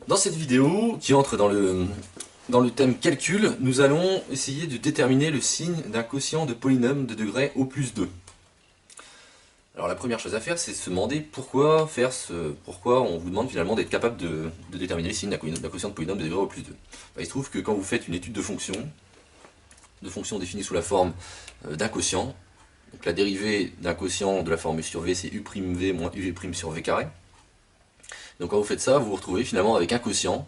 Dans cette vidéo, qui entre dans le thème calcul, nous allons essayer de déterminer le signe d'un quotient de polynôme de degré au plus 2. Alors la première chose à faire, c'est se demander pourquoi on vous demande finalement d'être capable de déterminer le signe d'un quotient de polynôme de degré au plus 2. Il se trouve que quand vous faites une étude de fonction définie sous la forme d'un quotient, donc la dérivée d'un quotient de la forme u sur v, c'est u'v moins uv' sur v carré. Donc quand vous faites ça, vous vous retrouvez finalement avec un quotient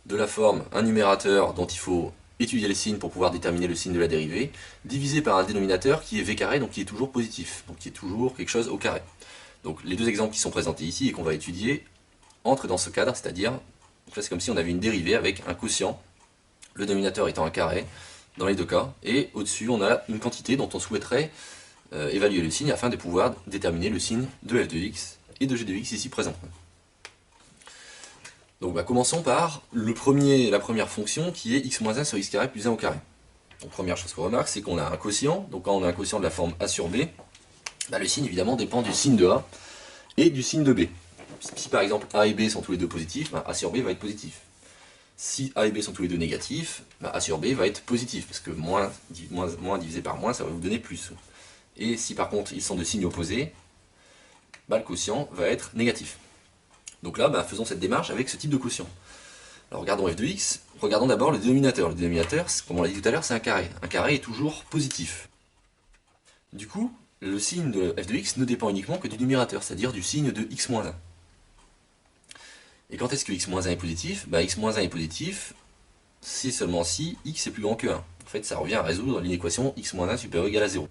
de la forme un numérateur dont il faut étudier le signe pour pouvoir déterminer le signe de la dérivée, divisé par un dénominateur qui est v carré, donc qui est toujours positif, donc qui est toujours quelque chose au carré. Donc les deux exemples qui sont présentés ici et qu'on va étudier entrent dans ce cadre, c'est-à-dire, c'est comme si on avait une dérivée avec un quotient, le dénominateur étant un carré, dans les deux cas, et au-dessus on a une quantité dont on souhaiterait évaluer le signe afin de pouvoir déterminer le signe de f de x et de g de x ici présent. Donc commençons par la première fonction qui est x-1 sur x carré plus 1 au carré. Donc première chose qu'on remarque, c'est qu'on a un quotient. Donc quand on a un quotient de la forme a sur b, le signe évidemment dépend du signe de a et du signe de b. Si par exemple a et b sont tous les deux positifs, a sur b va être positif. Si a et b sont tous les deux négatifs, a sur b va être positif, parce que moins divisé par moins, ça va vous donner plus. Et si par contre ils sont de signes opposés, le quotient va être négatif. Donc là, faisons cette démarche avec ce type de quotient. Alors regardons f de x, regardons d'abord le dénominateur. Le dénominateur, comme on l'a dit tout à l'heure, c'est un carré. Un carré est toujours positif. Du coup, le signe de f de x ne dépend uniquement que du numérateur, c'est-à-dire du signe de x-1. Et quand est-ce que x-1 est positif? X-1 est positif si seulement si x est plus grand que 1. En fait, ça revient à résoudre l'inéquation x-1 supérieur ou égal à 0.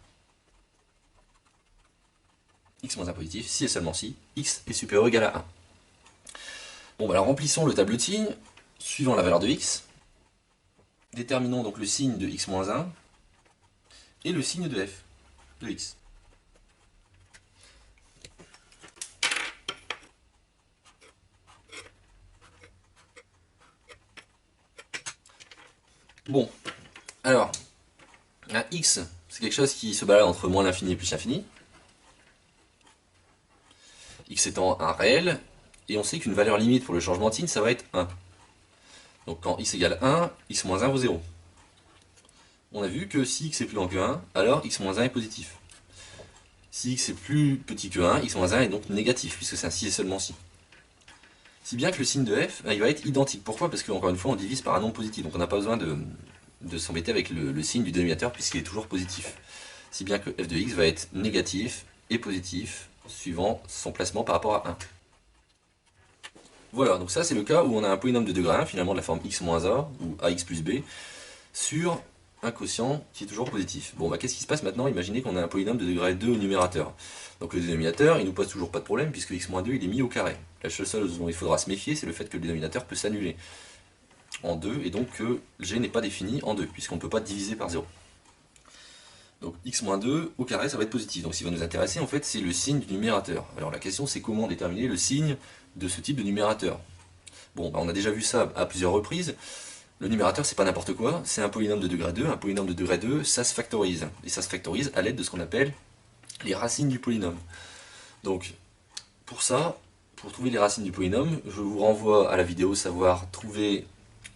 x-1 positif si et seulement si x est supérieur ou égal à 1. Bon, alors remplissons le tableau de signes, suivant la valeur de x. Déterminons donc le signe de x-1 et le signe de f de x. Bon, alors, un x, c'est quelque chose qui se balade entre moins l'infini et plus l'infini. X étant un réel, et on sait qu'une valeur limite pour le changement de signe, ça va être 1. Donc quand x égale 1, x-1 vaut 0. On a vu que si x est plus grand que 1, alors x-1 est positif. Si x est plus petit que 1, x-1 est donc négatif, puisque c'est un si et seulement si. Si bien que le signe de f, il va être identique. Pourquoi? Parce qu'encore une fois, on divise par un nombre positif, donc on n'a pas besoin de s'embêter avec le signe du dénominateur, puisqu'il est toujours positif. Si bien que f de x va être négatif et positif, suivant son placement par rapport à 1. Voilà, donc ça c'est le cas où on a un polynôme de degré 1, finalement de la forme x-a, ou ax plus b, sur un quotient qui est toujours positif. Bon, qu'est-ce qui se passe maintenant? Imaginez qu'on a un polynôme de degré 2 au numérateur. Donc le dénominateur, il nous pose toujours pas de problème, puisque x-2 il est mis au carré. La seule chose dont il faudra se méfier, c'est le fait que le dénominateur peut s'annuler en 2, et donc que g n'est pas défini en 2, puisqu'on ne peut pas diviser par 0. Donc x-2 au carré, ça va être positif. Donc ce qui va nous intéresser, en fait, c'est le signe du numérateur. Alors la question, c'est comment déterminer le signe de ce type de numérateur. Bon, on a déjà vu ça à plusieurs reprises. Le numérateur, c'est pas n'importe quoi, c'est un polynôme de degré 2. Un polynôme de degré 2, ça se factorise. Et ça se factorise à l'aide de ce qu'on appelle les racines du polynôme. Donc, pour ça, pour trouver les racines du polynôme, je vous renvoie à la vidéo savoir trouver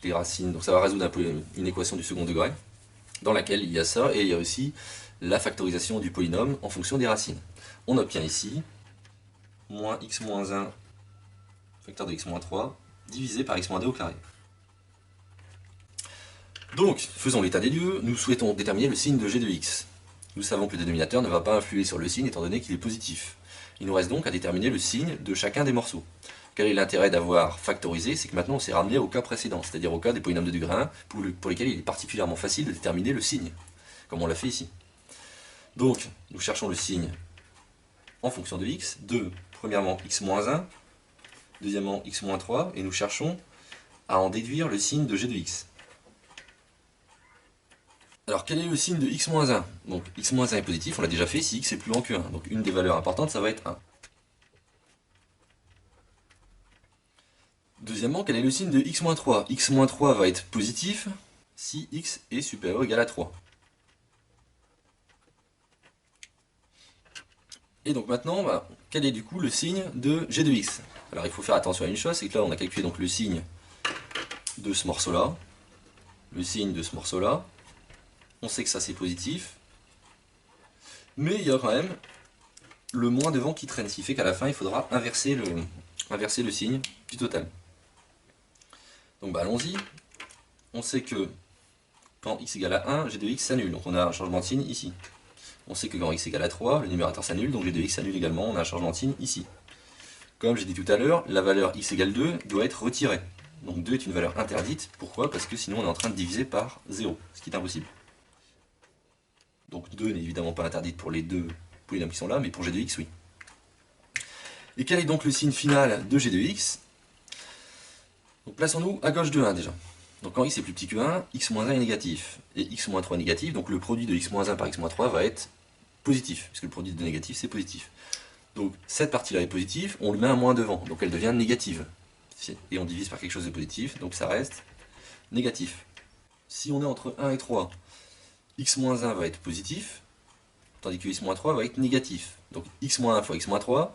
les racines, donc savoir résoudre une équation du second degré, dans laquelle il y a ça, et il y a aussi la factorisation du polynôme en fonction des racines. On obtient ici moins x-1 facteur de x-3 divisé par x-2 au carré. Donc, faisons l'état des lieux, nous souhaitons déterminer le signe de g de x. Nous savons que le dénominateur ne va pas influer sur le signe étant donné qu'il est positif. Il nous reste donc à déterminer le signe de chacun des morceaux. Quel est l'intérêt d'avoir factorisé? C'est que maintenant on s'est ramené au cas précédent, c'est-à-dire au cas des polynômes de degré 1 pour lesquels il est particulièrement facile de déterminer le signe, comme on l'a fait ici. Donc, nous cherchons le signe en fonction de x, de, premièrement, x-1, deuxièmement, x-3, et nous cherchons à en déduire le signe de g de x. Alors, quel est le signe de x-1? Donc, x-1 est positif, on l'a déjà fait, si x est plus grand que 1. Donc, une des valeurs importantes, ça va être 1. Deuxièmement, quel est le signe de x-3? x-3 va être positif si x est supérieur ou égal à 3. Et donc maintenant, quel est du coup le signe de g de x? Alors il faut faire attention à une chose, c'est que là on a calculé donc le signe de ce morceau-là, le signe de ce morceau-là, on sait que ça c'est positif, mais il y a quand même le moins devant qui traîne, ce qui fait qu'à la fin il faudra inverser le signe du total. Donc bah, allons-y, on sait que quand x égale à 1, g de x s'annule, donc on a un changement de signe ici. On sait que quand x égale à 3, le numérateur s'annule, donc g de x s'annule également, on a un changement de signe ici. Comme j'ai dit tout à l'heure, la valeur x égale 2 doit être retirée. Donc 2 est une valeur interdite, pourquoi? Parce que sinon on est en train de diviser par 0, ce qui est impossible. Donc 2 n'est évidemment pas interdite pour les deux polynômes qui sont là, mais pour g de x, oui. Et quel est donc le signe final de g de x? Donc plaçons-nous à gauche de 1 déjà. Donc quand x est plus petit que 1, x-1 est négatif, et x-3 est négatif, donc le produit de x-1 par x-3 va être positif, puisque le produit de négatif c'est positif. Donc cette partie-là est positive, on lui met un moins devant, donc elle devient négative. Et on divise par quelque chose de positif, donc ça reste négatif. Si on est entre 1 et 3, x-1 va être positif, tandis que x-3 va être négatif. Donc x-1 fois x-3,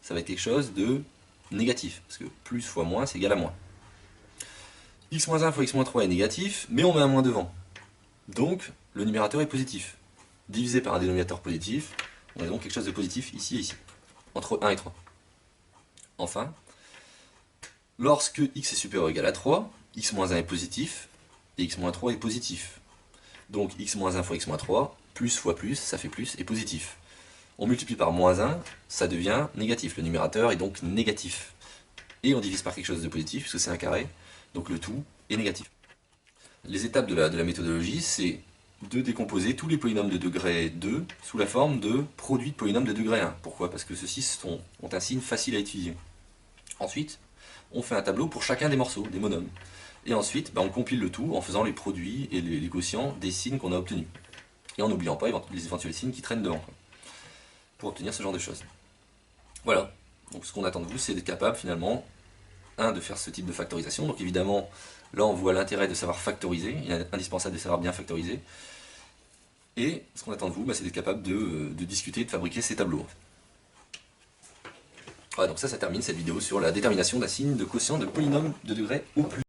ça va être quelque chose de négatif, parce que plus fois moins c'est égal à moins. x-1 fois x-3 est négatif, mais on met un moins devant. Donc le numérateur est positif. Divisé par un dénominateur positif, on a donc quelque chose de positif ici et ici, entre 1 et 3. Enfin, lorsque x est supérieur ou égal à 3, x-1 est positif, et x-3 est positif. Donc x-1 fois x-3, plus fois plus, ça fait plus, et positif. On multiplie par moins 1, ça devient négatif. Le numérateur est donc négatif. Et on divise par quelque chose de positif, puisque c'est un carré, donc le tout est négatif. Les étapes de la méthodologie, c'est de décomposer tous les polynômes de degré 2 sous la forme de produits de polynômes de degré 1. Pourquoi? Parce que ceux-ci ont un signe facile à étudier. Ensuite, on fait un tableau pour chacun des morceaux, des monômes. Et ensuite, on compile le tout en faisant les produits et les quotients des signes qu'on a obtenus. Et en n'oubliant pas les éventuels signes qui traînent devant, pour obtenir ce genre de choses. Voilà. Donc ce qu'on attend de vous, c'est d'être capable finalement, de faire ce type de factorisation. Donc évidemment, là on voit l'intérêt de savoir factoriser, il est indispensable de savoir bien factoriser. Et ce qu'on attend de vous, c'est d'être capable de discuter, de fabriquer ces tableaux. Voilà, donc ça termine cette vidéo sur la détermination d'un signe de quotient de polynôme de degré au plus.